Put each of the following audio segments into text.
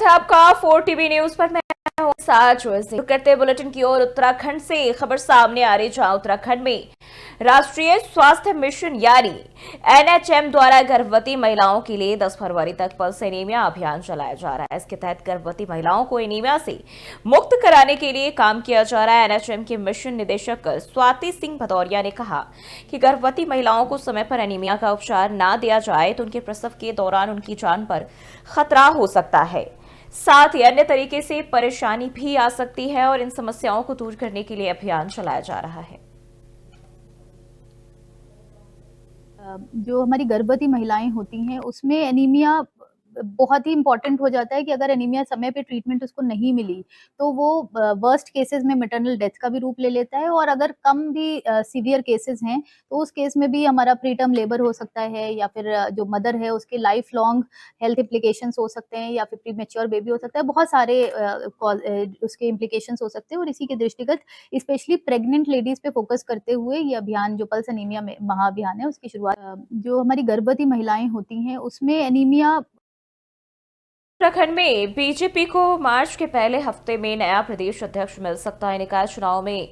स्वागत है आपका 4 टीवी न्यूज पर। मैं हूं साज करते बुलेटिन की ओर उत्तराखंड से खबर सामने आ रही, जहां उत्तराखंड में राष्ट्रीय स्वास्थ्य मिशन यानी एनएचएम द्वारा गर्भवती महिलाओं के लिए 10 फरवरी तक पल्स एनीमिया अभियान चलाया जा रहा है। इसके तहत गर्भवती महिलाओं को एनीमिया से मुक्त कराने के लिए काम किया जा रहा है। एनएचएम के मिशन निदेशक स्वाति सिंह भदौरिया ने कहा कि गर्भवती महिलाओं को समय पर एनीमिया का उपचार न दिया जाए तो उनके प्रसव के दौरान उनकी जान पर खतरा हो सकता है, साथ ही अन्य तरीके से परेशानी भी आ सकती है और इन समस्याओं को दूर करने के लिए अभियान चलाया जा रहा है। जो हमारी गर्भवती महिलाएं होती हैं उसमें एनीमिया बहुत ही इंपॉर्टेंट हो जाता है कि अगर एनीमिया समय पे ट्रीटमेंट उसको नहीं मिली तो वो वर्स्ट केसेस में मैटरनल डेथ का भी रूप ले लेता है, और अगर कम भी सीवियर केसेस हैं तो उस केस में भी हमारा प्रीटर्म लेबर हो सकता है, या फिर जो मदर है उसके लाइफ लॉन्ग हेल्थ इम्प्लीकेशंस हो सकते हैं, या फिर प्री मैच्योर बेबी हो सकता है। बहुत सारे उसके इम्प्लीकेशंस हो सकते हैं, और इसी के दृष्टिगत स्पेशली प्रेग्नेंट लेडीज पे फोकस करते हुए ये अभियान जो पल्स एनीमिया महाअभियान है उसकी शुरुआत। जो हमारी गर्भवती महिलाएं होती हैं उसमें एनीमिया। उत्तराखंड में बीजेपी को मार्च के पहले हफ्ते में नया प्रदेश अध्यक्ष मिल सकता है। निकाय चुनाव में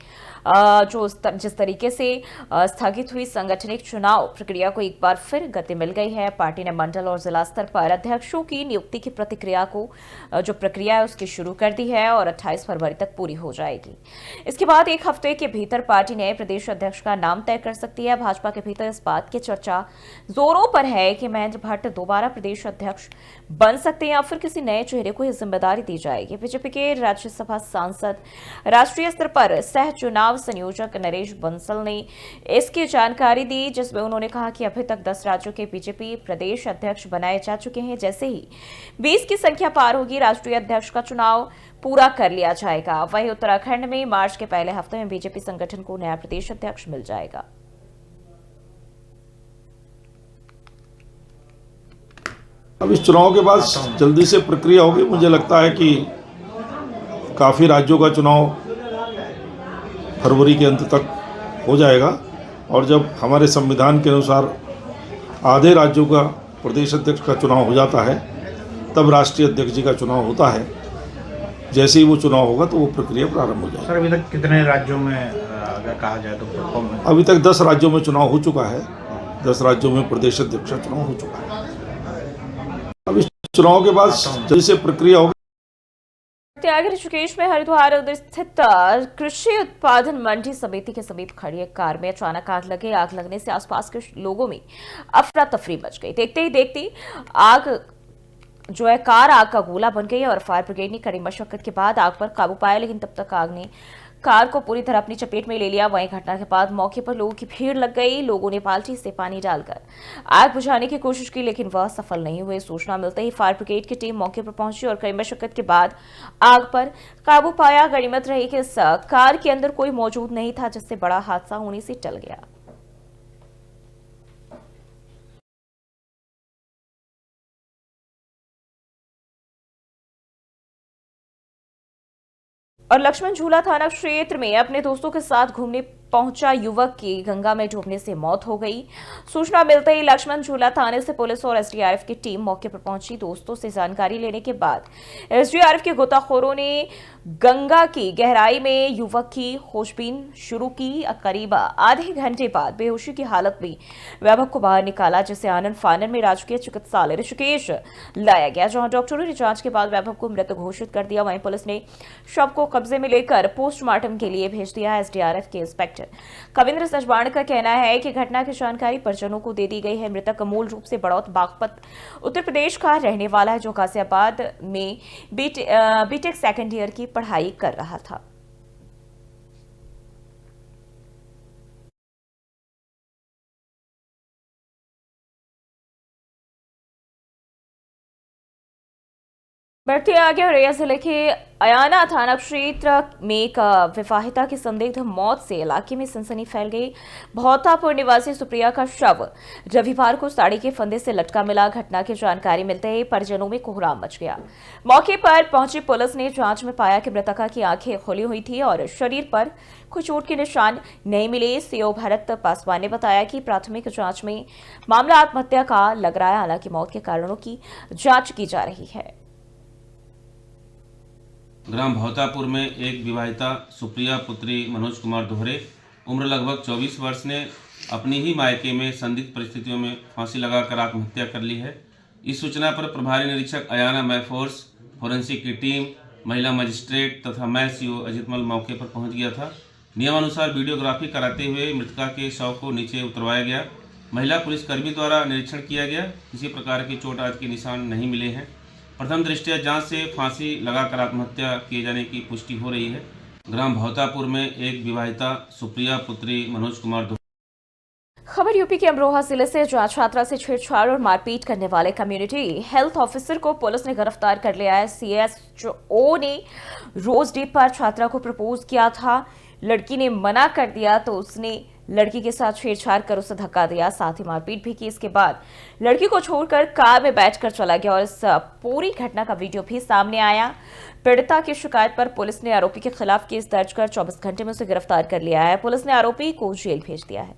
जिस तरीके से स्थगित हुई संगठनिक चुनाव प्रक्रिया को एक बार फिर गति मिल गई है। पार्टी ने मंडल और जिला स्तर पर अध्यक्षों की नियुक्ति की जो प्रक्रिया है उसकी शुरू कर दी है और 28 फरवरी तक पूरी हो जाएगी। इसके बाद एक हफ्ते के भीतर पार्टी नए प्रदेश अध्यक्ष का नाम तय कर सकती है। भाजपा के भीतर इस बात की चर्चा जोरों पर है कि महेंद्र भट्ट दोबारा प्रदेश अध्यक्ष बन सकते हैं या फिर किसी नए चेहरे को यह जिम्मेदारी दी जाएगी। बीजेपी के राज्यसभा सांसद, राष्ट्रीय स्तर पर सह चुनाव संयोजक नरेश बंसल ने इसकी जानकारी दी, जिसमें उन्होंने कहा कि अभी तक 10 राज्यों के बीजेपी प्रदेश अध्यक्ष बनाए जा चुके हैं। जैसे ही 20 की संख्या पार होगी, राष्ट्रीय अध्यक्ष का चुनाव पूरा कर लिया जाएगा। वहीं उत्तराखंड में मार्च के पहले हफ्ते में बीजेपी संगठन को नया प्रदेश अध्यक्ष मिल जाएगा। अब इस चुनाव के बाद जल्दी से प्रक्रिया होगी। मुझे लगता है कि काफ़ी राज्यों का चुनाव फरवरी के अंत तक हो जाएगा, और जब हमारे संविधान के अनुसार आधे राज्यों का प्रदेश अध्यक्ष का चुनाव हो जाता है तब राष्ट्रीय अध्यक्ष जी का चुनाव होता है। जैसे ही वो चुनाव होगा तो वो प्रक्रिया प्रारंभ हो जाएगी। सर, अभी तक कितने राज्यों में अगर कहा जाए तो अभी तक 10 राज्यों में चुनाव हो चुका है। 10 राज्यों में प्रदेश अध्यक्ष का चुनाव हो चुका है। अब इस चुनाव के बाद जल्दी से प्रक्रिया होगी। आगे ऋषिकेश में हरिद्वार स्थित कृषि उत्पादन मंडी समिति के समीप खड़ी एक कार में अचानक आग लगे। आग लगने से आसपास के लोगों में अफरा तफरी मच गई। देखते ही देखते कार आग का गोला बन गई और फायर ब्रिगेड ने कड़ी मशक्कत के बाद आग पर काबू पाया, लेकिन तब तक आग ने कार को पूरी तरह अपनी चपेट में ले लिया। वहीं घटना के बाद मौके पर लोगों की भीड़ लग गई। लोगों ने बाल्टी से पानी डालकर आग बुझाने की कोशिश की, लेकिन वह सफल नहीं हुए। सूचना मिलते ही फायर ब्रिगेड की टीम मौके पर पहुंची और कई मशक्कत के बाद आग पर काबू पाया। गनीमत रही कि इस कार के अंदर कोई मौजूद नहीं था, जिससे बड़ा हादसा होने से टल गया। और लक्ष्मण झूला थाना क्षेत्र में अपने दोस्तों के साथ घूमने पहुंचा युवक की गंगा में डूबने से मौत हो गई। सूचना मिलते ही लक्ष्मण झूला थाने से पुलिस और एसडीआरएफ की टीम मौके पर पहुंची। दोस्तों से जानकारी लेने के बाद एसडीआरएफ के गोताखोरों ने गंगा की गहराई में युवक की खोजबीन शुरू की। करीब आधे घंटे बाद बेहोशी की हालत में वैभव को बाहर निकाला, जिसे आनंद फानन में राजकीय चिकित्सालय ऋषिकेश लाया गया, जहां डॉक्टरों ने जांच के बाद वैभव को मृत घोषित कर दिया। वहीं पुलिस ने शव को कब्जे में लेकर पोस्टमार्टम के लिए भेज दिया। एसडीआरएफ के इंस्पेक्टर कविंद्र सजवाण का कहना है कि घटना की जानकारी परिजनों को दे दी गई है। मृतक मूल रूप से बड़ौत बागपत उत्तर प्रदेश का रहने वाला है, जो गाजियाबाद में बीटेक सेकेंड ईयर की पढ़ाई कर रहा था। बढ़ते आगे, औरैया जिले के अयाना थाना क्षेत्र में एक विवाहिता की संदिग्ध मौत से इलाके में सनसनी फैल गई। भौतापुर निवासी सुप्रिया का शव रविवार को साड़ी के फंदे से लटका मिला। घटना की जानकारी मिलते ही परिजनों में कोहराम मच गया। मौके पर पहुंची पुलिस ने जांच में पाया कि मृतका की आंखें खुली हुई थी और शरीर पर कोई चोट के निशान नहीं मिले। सीओ भरत पासवान ने बताया कि प्राथमिक जांच में मामला आत्महत्या का लग रहा है, हालांकि मौत के कारणों की जांच की जा रही है। ग्राम भौतापुर में एक विवाहिता सुप्रिया पुत्री मनोज कुमार दोहरे उम्र लगभग 24 वर्ष ने अपनी ही मायके में संदिग्ध परिस्थितियों में फांसी लगाकर आत्महत्या कर ली है। इस सूचना पर प्रभारी निरीक्षक अयाना मैफोर्स, फोरेंसिक की टीम, महिला मजिस्ट्रेट तथा मैं सीओ अजितमल मौके पर पहुंच गया था। नियमानुसार वीडियोग्राफी कराते हुए मृतका के शव को नीचे उतरवाया गया। महिला पुलिसकर्मी द्वारा निरीक्षण किया गया। किसी प्रकार की चोट आदि के निशान नहीं मिले हैं। प्रथम दृष्टया जांच से फांसी लगाकर आत्महत्या किए जाने की पुष्टि हो रही है। ग्राम भौतापुर में एक विवाहिता सुप्रिया पुत्री मनोज कुमार खबर यूपी के अमरोहा जिले से, जहां छात्रा से छेड़छाड़ और मारपीट करने वाले कम्युनिटी हेल्थ ऑफिसर को पुलिस ने गिरफ्तार कर लिया है। सीएसओ ने रोज डे पर छात्रा को प्रपोज किया था। लड़की ने मना कर दिया तो उसने लड़की के साथ छेड़छाड़ कर उसे धक्का दिया, साथ ही मारपीट भी की। इसके बाद लड़की को छोड़कर कार में बैठकर चला गया और इस पूरी घटना का वीडियो भी सामने आया। पीड़िता की शिकायत पर पुलिस ने आरोपी के खिलाफ केस दर्ज कर 24 घंटे में उसे गिरफ्तार कर लिया है। पुलिस ने आरोपी को जेल भेज दिया है।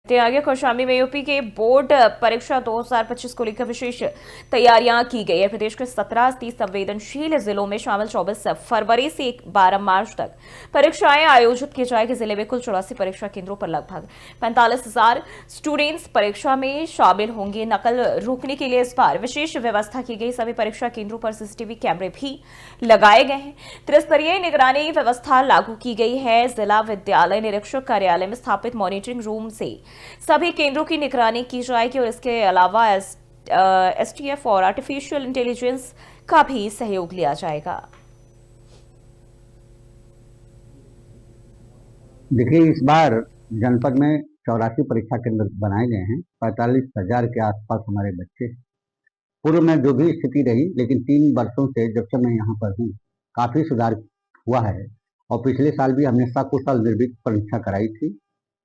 आगे कौशाम्बी में यूपी के बोर्ड परीक्षा 2025 को लेकर विशेष तैयारियां की गई है। प्रदेश के 17 अति संवेदनशील जिलों में शामिल 24 फरवरी से 12 मार्च तक परीक्षाएं आयोजित की जाएगी। जिले में कुल 84 परीक्षा केंद्रों पर लगभग 45,000 स्टूडेंट्स परीक्षा में शामिल होंगे। नकल रोकने के लिए इस बार विशेष व्यवस्था की गई। सभी परीक्षा केंद्रों पर सीसीटीवी कैमरे भी लगाए गए हैं। त्रिस्तरीय निगरानी व्यवस्था लागू की गई है। जिला विद्यालय निरीक्षक कार्यालय में स्थापित मॉनिटरिंग रूम से सभी केंद्रों की निगरानी की जाएगी और इसके अलावा एसटीएफ और आर्टिफिशियल इंटेलिजेंस का भी सहयोग लिया जाएगा। देखिए, इस बार जनपद में 84 परीक्षा केंद्र बनाए गए हैं। 45,000 के आसपास हमारे बच्चे। पूर्व में जो भी स्थिति रही, लेकिन 3 वर्षों से जब से मैं यहाँ पर हूँ काफी सुधार हुआ है। और पिछले साल भी हमने सकुशल निर्विघ्न परीक्षा कराई थी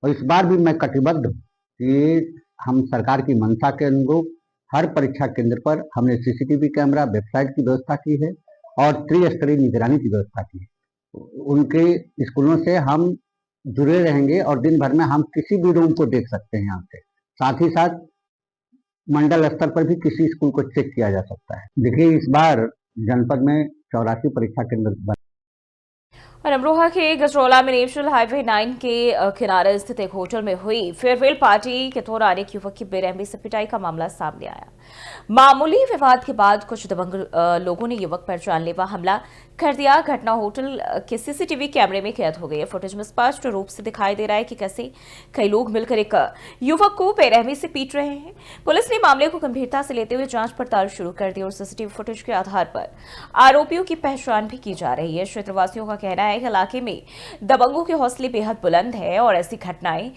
और इस बार भी मैं कटिबद्ध हूँ कि हम सरकार की मंशा के अनुरूप हर परीक्षा केंद्र पर हमने सीसीटीवी कैमरा, वेबसाइट की व्यवस्था की है और त्रिस्तरीय निगरानी की व्यवस्था की है। उनके स्कूलों से हम जुड़े रहेंगे और दिन भर में हम किसी भी रूम को देख सकते हैं यहाँ से। साथ ही साथ मंडल स्तर पर भी किसी स्कूल को चेक किया जा सकता है। देखिए, इस बार जनपद में 84 परीक्षा केंद्र और अमरोहा के गजरौला में नेशनल हाईवे 9 के किनारे स्थित एक होटल में हुई फेयरवेल पार्टी के दौरान एक युवक की बेरहमी से पिटाई का मामला सामने आया। मामूली विवाद के बाद कुछ दबंग लोगों ने युवक पर जानलेवा हमला कर दिया। घटना होटल के सीसीटीवी कैमरे में कैद हो गई है। फुटेज में स्पष्ट रूप से दिखाई दे रहा है कि कैसे कई लोग मिलकर एक युवक को बेरहमी से पीट रहे हैं। पुलिस ने मामले को गंभीरता से लेते हुए जांच पड़ताल शुरू कर दी और सीसीटीवी फुटेज के आधार पर आरोपियों की पहचान भी की जा रही है। क्षेत्रवासियों का कहना है कि इलाके में दबंगों के हौसले बेहद बुलंद है और ऐसी घटनाएं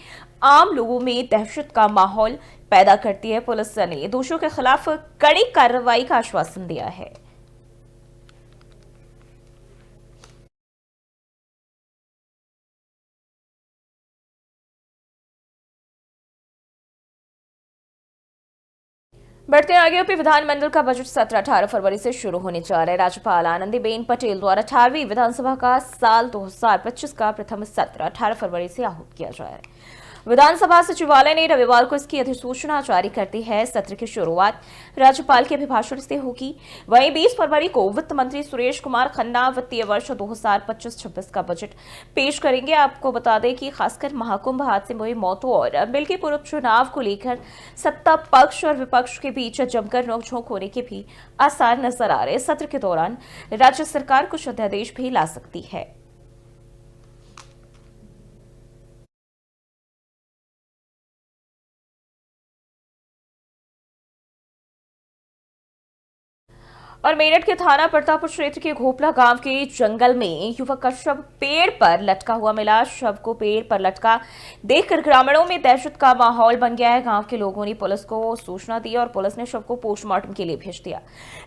आम लोगों में दहशत का माहौल पैदा करती है। पुलिस ने दोषियों के खिलाफ कड़ी कार्रवाई का आश्वासन दिया है। बढ़ते आगे यूपी विधानमंडल का बजट सत्र 18 फरवरी से शुरू होने जा रहा है। राज्यपाल आनंदीबेन पटेल द्वारा 18वीं विधानसभा का साल 2025 का प्रथम सत्र 18 फरवरी से आहूत किया जा रहा है। विधानसभा सचिवालय ने रविवार को इसकी अधिसूचना जारी कर दी है। सत्र की शुरुआत राज्यपाल के अभिभाषण से होगी। वहीं 20 फरवरी को वित्त मंत्री सुरेश कुमार खन्ना वित्तीय वर्ष 2025-26 का बजट पेश करेंगे। आपको बता दें कि खासकर महाकुंभ हादसे में हुई मौतों और मिल्कीपुर उपचुनाव को लेकर सत्ता पक्ष और विपक्ष के बीच जमकर नोकझोंक होने के भी आसार नजर आ रहे। सत्र के दौरान राज्य सरकार कुछ अध्यादेश भी ला सकती है। और मेरठ के थाना प्रतापपुर क्षेत्र के घोपला गांव के जंगल में युवक का शव पेड़ पर लटका हुआ मिला। शव को पेड़ पर लटका देखकर ग्रामीणों में दहशत का माहौल बन गया है। गांव के लोगों ने पुलिस को सूचना दी और पुलिस ने शव को पोस्टमार्टम के लिए भेज दिया।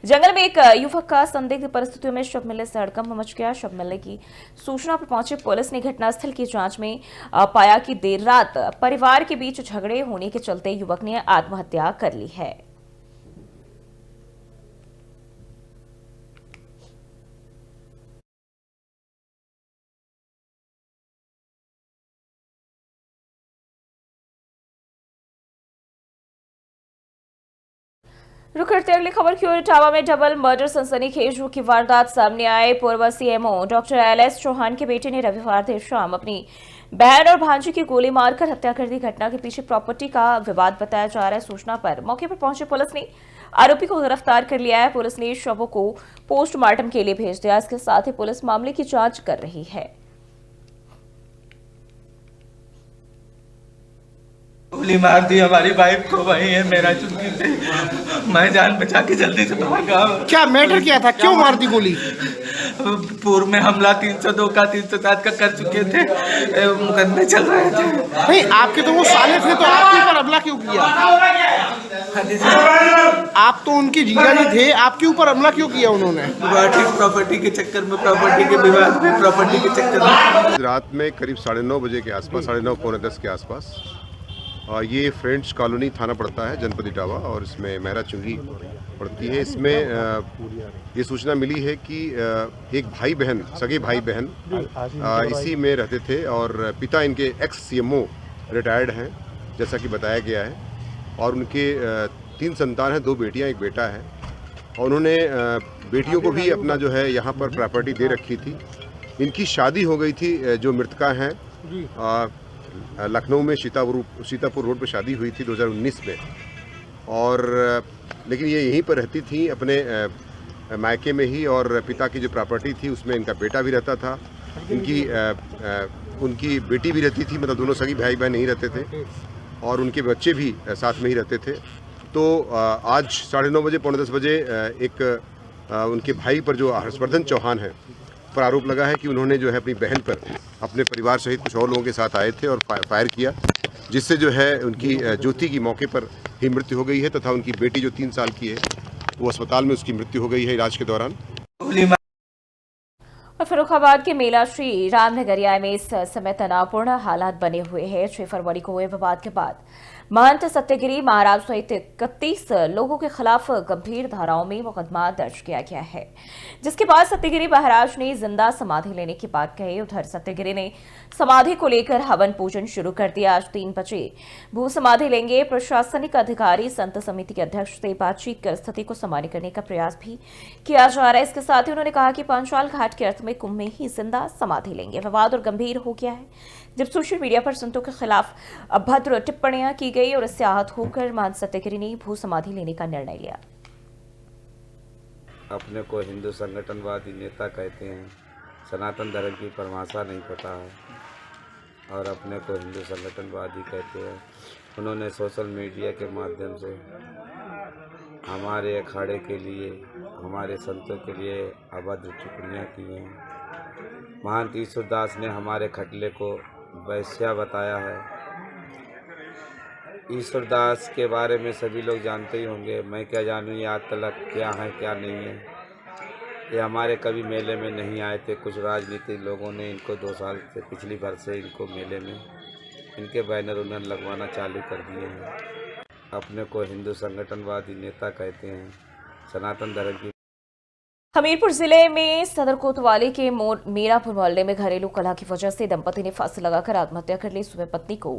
जंगल में एक युवक का संदिग्ध परिस्थितियों में शव मिलने से हड़कंप मच गया। शव मिलने की सूचना पर पहुंची पुलिस ने घटनास्थल की जांच में पाया कि देर रात परिवार के बीच झगड़े होने के चलते युवक ने आत्महत्या कर ली है। रुक करते अगली खबर की ओर। इटावा में डबल मर्डर सनसनीखेज की वारदात सामने आए। पूर्व सीएमओ डॉक्टर एलएस चौहान के बेटे ने रविवार देर शाम अपनी बहन और भांजी की गोली मारकर हत्या कर दी। घटना के पीछे प्रॉपर्टी का विवाद बताया जा रहा है। सूचना पर मौके पर पहुंचे पुलिस ने आरोपी को गिरफ्तार कर लिया है। पुलिस ने शवों को पोस्टमार्टम के लिए भेज दिया। इसके साथ ही पुलिस मामले की जांच कर रही है। गोली मार दी हमारी वाइफ को, वही है मेरा चुनकी थे। मैं जान बचा के जल्दी से भागा। क्या मैटर क्या था, क्यों मार दी गोली? पूर्व में हमला 302 का 307 का कर चुके थे, मुकदमे चल रहे थे। नहीं, आपके तो वो साले थे, तो आपके ऊपर हमला क्यों किया? आप तो उनके जीजा जी थे, आपके ऊपर हमला क्यों किया उन्होंने? प्रॉपर्टी के चक्कर में, प्रॉपर्टी के विवाद में, प्रॉपर्टी के चक्कर में। रात में करीब 9:30 बजे के आसपास, 9:30 पौने 10 के आसपास ये फ्रेंड्स कॉलोनी थाना पड़ता है जनपद इटावा, और इसमें मेहरा चुंगी पड़ती है। इसमें ये सूचना मिली है कि एक भाई बहन, सगे भाई बहन इसी में रहते थे, और पिता इनके एक्स सीएमओ रिटायर्ड हैं जैसा कि बताया गया है, और उनके 3 संतान हैं, 2 बेटियां 1 बेटा है, और उन्होंने बेटियों को भी अपना जो है यहाँ पर प्रॉपर्टी दे रखी थी। इनकी शादी हो गई थी, जो मृतका हैं लखनऊ में सीतापुर रोड पर शादी हुई थी 2019 में, और लेकिन ये यहीं पर रहती थी अपने मायके में ही, और पिता की जो प्रॉपर्टी थी उसमें इनका बेटा भी रहता था, उनकी बेटी भी रहती थी, मतलब दोनों सगी भाई बहन नहीं रहते थे, और उनके बच्चे भी साथ में ही रहते थे। तो आज 9:30 बजे पौने 10 बजे एक उनके भाई पर, जो हर्षवर्धन चौहान है, पर आरोप लगा है कि उन्होंने जो है अपनी बहन पर अपने परिवार सहित कुछ और लोगों के साथ आए थे और फायर किया, जिससे जो है उनकी ज्योति की मौके पर ही मृत्यु हो गई है, तथा उनकी बेटी जो 3 साल की है वो अस्पताल में उसकी मृत्यु हो गई है इलाज के दौरान। और फर्रुखाबाद के मेला श्री रामनगरिया में इस समय तनावपूर्ण हालात बने हुए हैं। 6 फरवरी को हुए विवाद के बाद महंत सत्यगिरी महाराज सहित 31 लोगों के खिलाफ गंभीर धाराओं में मुकदमा दर्ज किया गया है, जिसके बाद सत्यगिरी महाराज ने जिंदा समाधि लेने की बात कही। उधर सत्यगिरी ने समाधि को लेकर हवन पूजन शुरू कर दिया। आज 3 बजे भू समाधि लेंगे। प्रशासनिक अधिकारी संत समिति के अध्यक्ष से बातचीत कर स्थिति को सामान्य करने का प्रयास भी किया जा रहा है। इसके साथ ही उन्होंने कहा कि पांचाल घाट के अर्थ में कुंभ में ही जिंदा समाधि लेंगे। विवाद और गंभीर हो गया है जब सोशल मीडिया पर संतों के खिलाफ अभद्र टिप्पणियां की गई, और इससे आहत होकर महंत सत्यगिरी ने भू समाधि लेने का निर्णय लिया। अपने को हिंदू संगठनवादी नेता कहते हैं, सनातन धर्म की परिभाषा नहीं पता है, और अपने को हिंदू संगठनवादी कहते हैं। उन्होंने सोशल मीडिया के माध्यम से हमारे अखाड़े के लिए, हमारे संतों के लिए अभद्र टिप्पणियाँ की हैं। महंत ईश्वरदास ने हमारे खटले को वैश्या बताया है। ईश्वरदास के बारे में सभी लोग जानते ही होंगे, मैं क्या जानूँ ये आज तक क्या है क्या नहीं है। ये हमारे कभी मेले में नहीं आए थे। कुछ राजनीतिक लोगों ने इनको 2 साल से, पिछली बार से इनको मेले में इनके बैनर उन्हें लगवाना चालू कर दिए हैं। अपने को हिंदू संगठनवादी नेता कहते हैं, सनातन धर्म की। हमीरपुर जिले में सदर कोतवाली के मीरापुर मोहल्ले में घरेलू कलह की वजह से दंपति ने फांसी लगाकर आत्महत्या कर ली। सुबह पत्नी को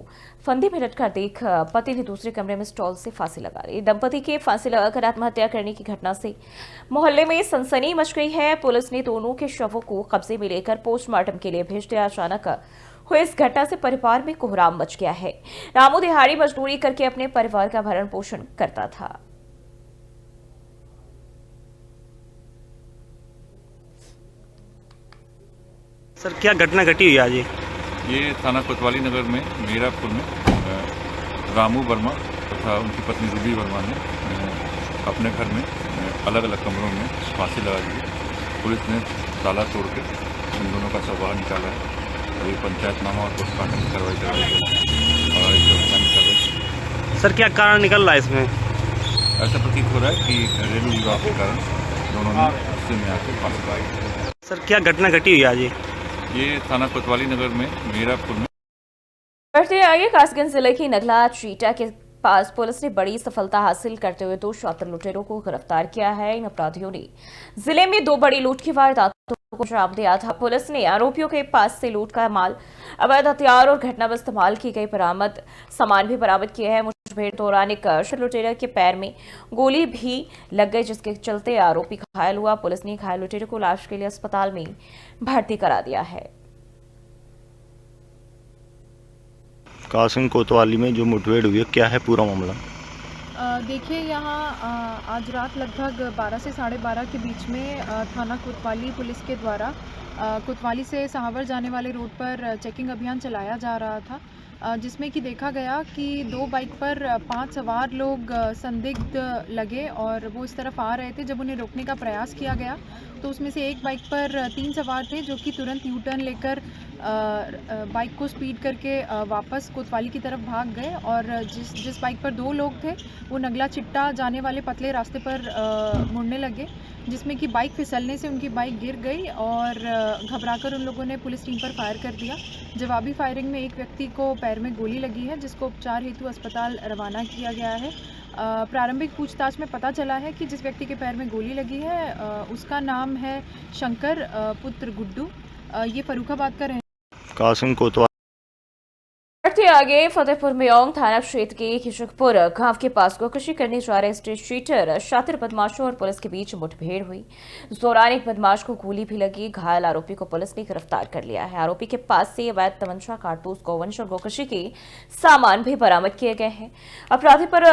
फंदे में लटकर देख पति ने दूसरे कमरे में स्टॉल से फांसी लगा ली। दंपति के फांसी लगाकर आत्महत्या करने की घटना से मोहल्ले में सनसनी मच गई है। पुलिस ने दोनों के शवों को कब्जे में लेकर पोस्टमार्टम के लिए भेज दिया। अचानक हुई इस घटना से परिवार में कोहराम मच गया है। रामू दिहाड़ी मजदूरी करके अपने परिवार का भरण पोषण करता था। सर क्या घटना घटी हुई आज? ये थाना कोतवाली नगर में मीरापुर में रामू वर्मा तथा उनकी पत्नी रूबी वर्मा ने अपने घर में अलग अलग कमरों में फांसी लगा दी। पुलिस ने ताला तोड़ के इन दोनों का शव बाहर निकाला है। अभी पंचायतनामा और पोस्टमार्टम की कार्रवाई कराई गई और एक गिरफ्तारी कर रही। सर क्या कारण निकल रहा है इसमें? ऐसा प्रतीत हो रहा है कि घरेलू विवाद के कारण दोनों ने गुस्से में आकर फांसी लगाई। सर क्या घटना घटी हुई आज? ये थाना कोतवाली नगर में मीरापुर में। बढ़ते आगे कासगंज जिले की नगला चीटा के पास पुलिस ने बड़ी सफलता हासिल करते हुए 2 शातिर लुटेरों को गिरफ्तार किया है। इन अपराधियों ने जिले में 2 बड़ी लूट की वारदातों को अंजाम दिया था। पुलिस ने आरोपियों के पास से लूट का माल, अवैध हथियार और घटना में इस्तेमाल की गई बरामद सामान भी बरामद किए हैं। मुठभेड़ दौरान एक लुटेरे के पैर में गोली भी लग गई, जिसके चलते आरोपी घायल हुआ। पुलिस ने घायल लुटेरे को इलाज के लिए अस्पताल में भर्ती करा दिया है। कासिम कोतवाली में जो मुठभेड़ हुई है, क्या है पूरा मामला? देखिए, यहाँ आज रात लगभग 12 से 12:30 के बीच में थाना कोतवाली पुलिस के द्वारा कोतवाली से सहावर जाने वाले रोड पर चेकिंग अभियान चलाया जा रहा था, जिसमें कि देखा गया कि 2 बाइक पर 5 सवार लोग संदिग्ध लगे और वो इस तरफ आ रहे थे। जब उन्हें रोकने का प्रयास किया गया तो उसमें से एक बाइक पर 3 सवार थे, जो कि तुरंत यू टर्न लेकर बाइक को स्पीड करके वापस कोतवाली की तरफ भाग गए और जिस बाइक पर 2 लोग थे वो नगला चिट्टा जाने वाले पतले रास्ते पर मुड़ने लगे, जिसमें कि बाइक फिसलने से उनकी बाइक गिर गई और घबराकर उन लोगों ने पुलिस टीम पर फायर कर दिया। जवाबी फायरिंग में एक व्यक्ति को पैर में गोली लगी है, जिसको उपचार हेतु अस्पताल रवाना किया गया है। प्रारंभिक पूछताछ में पता चला है कि जिस व्यक्ति के पैर में गोली लगी है उसका नाम है शंकर पुत्र गुड्डू। ये फर्रुखाबाद का रहने कासिम कोतवाली। बढ़ते आगे, फतेहपुर मेओंग थाना क्षेत्र के खिशकपुर गांव के पास गोकशी करने जा रहे स्ट्रीट शूटर शातिर बदमाशों और पुलिस के बीच मुठभेड़ हुई। इस दौरान एक बदमाश को गोली भी लगी। घायल आरोपी को पुलिस ने गिरफ्तार कर लिया है। आरोपी के पास से अवैध तमंचा, कारतूस, गौवंश और गोकशी के सामान भी बरामद किए गए हैं। अपराधी पर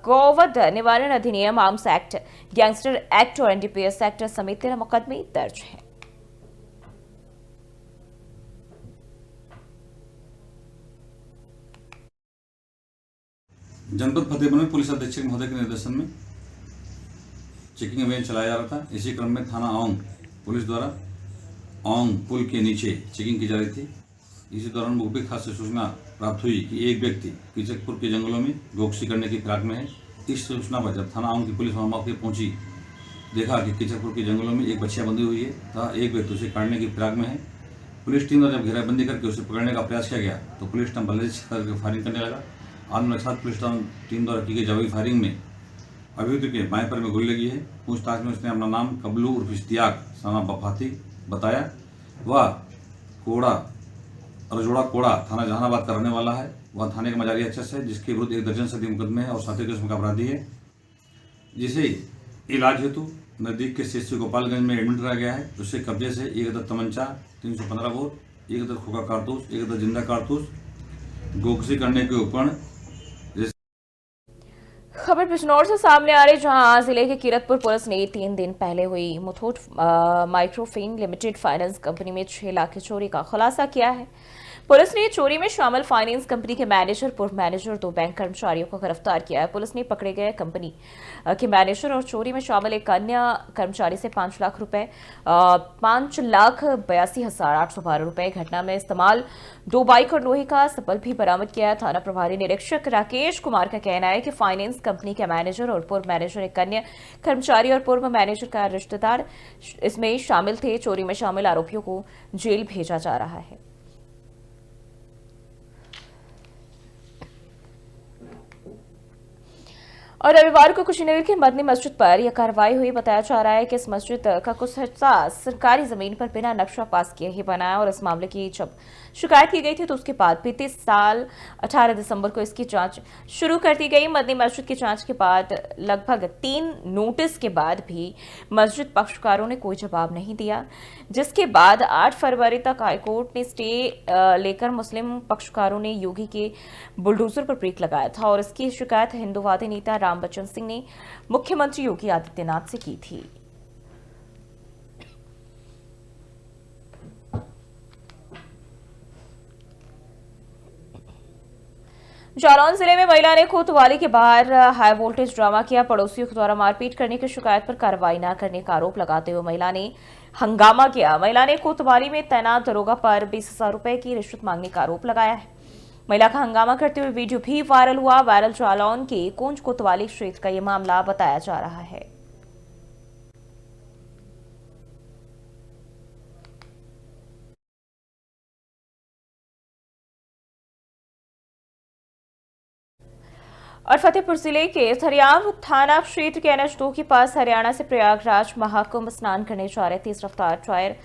गौवध निवारण अधिनियम, आर्म्स एक्ट, गैंगस्टर एक्ट और NDPS एक्ट समेत 13 मुकदमे दर्ज हैं। जनपद फतेहपुर में पुलिस अधीक्षक महोदय के निर्देशन में चेकिंग अभियान चलाया जा रहा था। इसी क्रम में थाना औंग पुलिस द्वारा औंग पुल के नीचे चेकिंग की जा रही थी। इसी दौरान मुखबिर खास से सूचना प्राप्त हुई कि एक व्यक्ति किचकपुर के जंगलों में गोकशी करने की फिराक में है। इस सूचना पर जब थाना औंग की पुलिस वहां मौके पहुंची, देखा कि किचकपुर के जंगलों में एक बच्चियां बंधी हुई है तथा एक व्यक्ति उसे काटने की फिराक में है। पुलिस टीम द्वारा जब घेराबंदी करके उसे पकड़ने का प्रयास किया गया तो पुलिस टीम बल्लेबाजी करके फायरिंग करने लगा। आंदोलन के साथ पुलिस टीम द्वारा की गई जवाबी फायरिंग में अभियुक्त के बाएं पैर में गोली लगी है। पूछताछ में उसने अपना नाम कबलू उर्फ इश्तियाक साना बफाती बताया। वह रजोड़ा कोड़ा थाना जहानाबाद का रहने वाला है। वह थाने का मजारी एचएस है, जिसके विरुद्ध 1 दर्जन से अधिक मुकदमे हैं और 7 किस्म का अपराधी है, जिसे इलाज हेतु नजदीक के CSC गोपालगंज में एडमिट कराया गया है। उससे कब्जे से 1 अदद तमंचा, 315 बोर, 1 अदद खोखा कारतूस, 1 अदद जिंदा कारतूस, गोकशी करने के उपकरण। खबर बिजनौर से सामने आ रही, जहां जिले के कीरतपुर पुलिस ने 3 दिन पहले हुई Muthoot Microfin limited finance company में 6 लाख की चोरी का खुलासा किया है। पुलिस ने चोरी में शामिल फाइनेंस कंपनी के मैनेजर, पूर्व मैनेजर, 2 बैंक कर्मचारियों को गिरफ्तार किया है। पुलिस ने पकड़े गए कंपनी के मैनेजर और चोरी में शामिल एक अन्य कर्मचारी से 5 लाख रुपए, 5,82,812 रुपए, घटना में इस्तेमाल 2 बाइक और लोहे का सपल भी बरामद किया है। थाना प्रभारी निरीक्षक राकेश कुमार का कहना है कि फाइनेंस कंपनी के मैनेजर और पूर्व मैनेजर, एक अन्य कर्मचारी और पूर्व मैनेजर का रिश्तेदार इसमें शामिल थे। चोरी में शामिल आरोपियों को जेल भेजा जा रहा है। और रविवार को कुशीनगर की मदनी मस्जिद पर यह कार्रवाई हुई। बताया जा रहा है कि इस मस्जिद का कुछ हिस्सा सरकारी जमीन पर बिना नक्शा पास किए ही बनाया और इस मामले की जब शिकायत की गई थी तो उसके बाद बीते साल 18 दिसंबर को इसकी जांच शुरू कर दी गई। मदनी मस्जिद की जांच के बाद लगभग 3 नोटिस के बाद भी मस्जिद पक्षकारों ने कोई जवाब नहीं दिया, जिसके बाद 8 फरवरी तक हाईकोर्ट ने स्टे लेकर मुस्लिम पक्षकारों ने योगी के बुलडोजर पर ब्रेक लगाया था और इसकी शिकायत हिंदूवादी नेता राम बच्चन सिंह ने मुख्यमंत्री योगी आदित्यनाथ से की थी। जालौन जिले में महिला ने कोतवाली के बाहर हाई वोल्टेज ड्रामा किया। पड़ोसियों के द्वारा मारपीट करने की शिकायत पर कार्रवाई न करने का आरोप लगाते हुए महिला ने हंगामा किया। महिला ने कोतवाली में तैनात दरोगा पर 20,000 रुपए की रिश्वत मांगने का आरोप लगाया है। महिला का हंगामा करते हुए वीडियो भी वायरल हुआ। वायरल जालौन के कोंज कोतवाली क्षेत्र का यह मामला बताया जा रहा है। और फतेहपुर जिले के थरियाम थाना क्षेत्र के NH2 के पास हरियाणा से प्रयागराज महाकुंभ स्नान करने जा रहे तेज रफ्तार टायर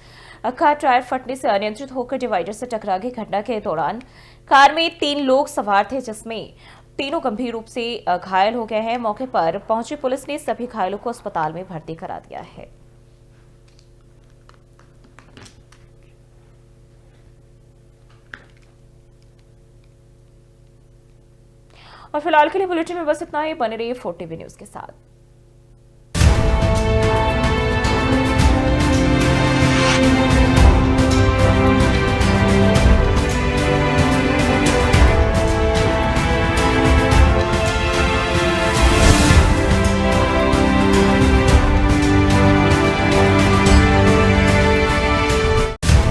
फटने से अनियंत्रित होकर डिवाइडर से टकरा गई। घटना के दौरान कार में 3 लोग सवार थे, जिसमें तीनों गंभीर रूप से घायल हो गए हैं। मौके पर पहुंची पुलिस ने सभी घायलों को अस्पताल में भर्ती करा दिया है। और फिलहाल के लिए बुलेटिन में बस इतना ही। बने रहिए 4 टीवी न्यूज के साथ।